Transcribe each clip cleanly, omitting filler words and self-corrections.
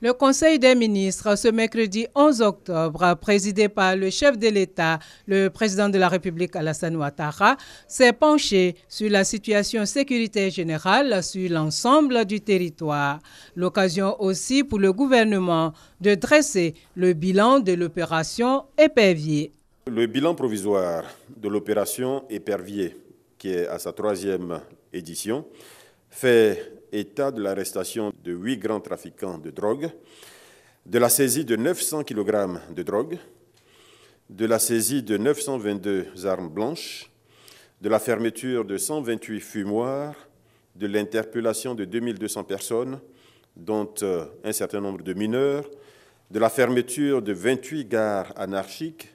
Le Conseil des ministres, ce mercredi 11 octobre, présidé par le chef de l'État, le président de la République Alassane Ouattara, s'est penché sur la situation sécuritaire générale sur l'ensemble du territoire. L'occasion aussi pour le gouvernement de dresser le bilan de l'opération Épervier. Le bilan provisoire de l'opération Épervier, qui est à sa 3e édition, fait état de l'arrestation de 8 grands trafiquants de drogue, de la saisie de 900 kg de drogue, de la saisie de 922 armes blanches, de la fermeture de 128 fumoirs, de l'interpellation de 2200 personnes, dont un certain nombre de mineurs, de la fermeture de 28 gares anarchiques.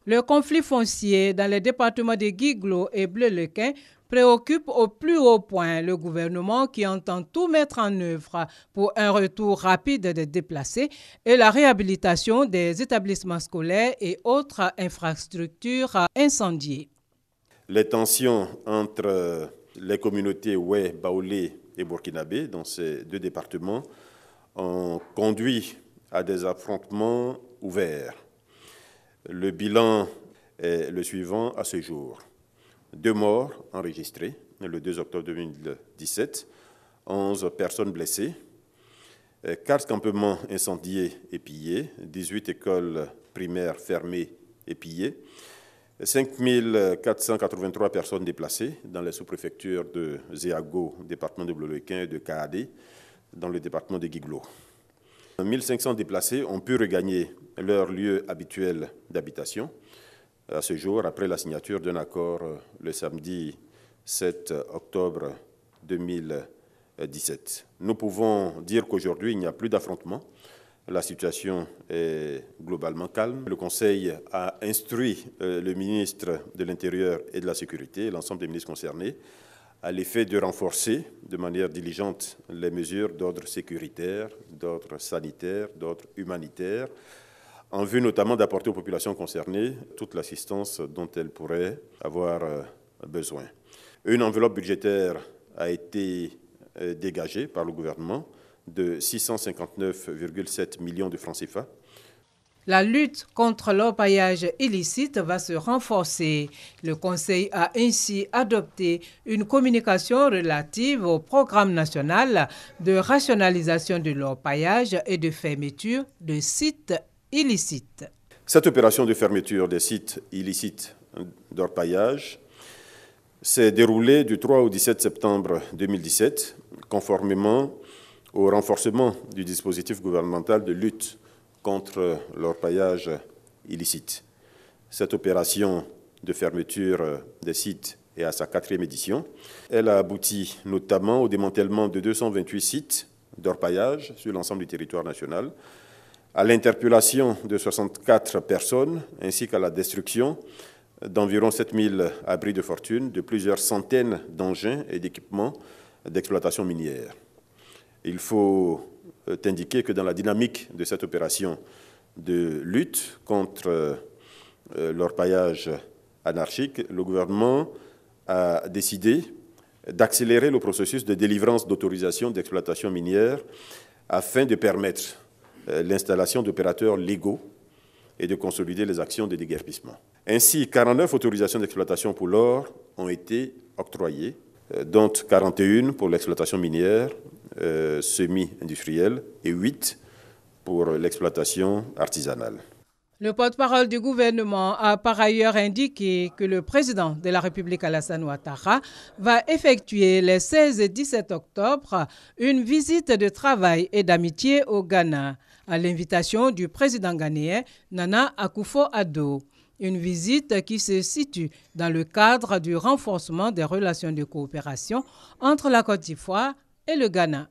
Le conflit foncier dans les départements de Guiglo et Bleu-le-Quin préoccupe au plus haut point le gouvernement qui entend tout mettre en œuvre pour un retour rapide des déplacés et la réhabilitation des établissements scolaires et autres infrastructures incendiées. Les tensions entre les communautés Oué, Baoulé et Burkinabé dans ces 2 départements ont conduit à des affrontements ouverts. Le bilan est le suivant à ce jour. 2 morts enregistrés le 2 octobre 2017, 11 personnes blessées, 4 campements incendiés et pillés, 18 écoles primaires fermées et pillées, 5 483 personnes déplacées dans les sous-préfectures de Zéago, département de Bleu-le-Quin, et de Kaadé, dans le département de Guiglo. 1500 déplacés ont pu regagner leur lieu habituel d'habitation à ce jour, après la signature d'un accord le samedi 7 octobre 2017. Nous pouvons dire qu'aujourd'hui, il n'y a plus d'affrontements. La situation est globalement calme. Le Conseil a instruit le ministre de l'Intérieur et de la Sécurité et l'ensemble des ministres concernés à l'effet de renforcer de manière diligente les mesures d'ordre sécuritaire, d'ordre sanitaire, d'ordre humanitaire, en vue notamment d'apporter aux populations concernées toute l'assistance dont elles pourraient avoir besoin. Une enveloppe budgétaire a été dégagée par le gouvernement de 659,7 millions de francs CFA. La lutte contre l'orpaillage illicite va se renforcer. Le Conseil a ainsi adopté une communication relative au programme national de rationalisation de l'orpaillage et de fermeture de sites illicites. Cette opération de fermeture des sites illicites d'orpaillage s'est déroulée du 3 au 17 septembre 2017, conformément au renforcement du dispositif gouvernemental de lutte contre l'orpaillage illicite. Cette opération de fermeture des sites est à sa 4e édition. Elle a abouti notamment au démantèlement de 228 sites d'orpaillage sur l'ensemble du territoire national, à l'interpellation de 64 personnes, ainsi qu'à la destruction d'environ 7000 abris de fortune, de plusieurs centaines d'engins et d'équipements d'exploitation minière. Il faut indiquer que dans la dynamique de cette opération de lutte contre l'orpaillage anarchique, le gouvernement a décidé d'accélérer le processus de délivrance d'autorisation d'exploitation minière afin de permettre l'installation d'opérateurs légaux et de consolider les actions de déguerpissement. Ainsi, 49 autorisations d'exploitation pour l'or ont été octroyées, dont 41 pour l'exploitation minière semi-industrielle et 8 pour l'exploitation artisanale. Le porte-parole du gouvernement a par ailleurs indiqué que le président de la République Alassane Ouattara va effectuer les 16 et 17 octobre une visite de travail et d'amitié au Ghana, à l'invitation du président ghanéen Nana Akufo-Addo. Une visite qui se situe dans le cadre du renforcement des relations de coopération entre la Côte d'Ivoire et le Ghana.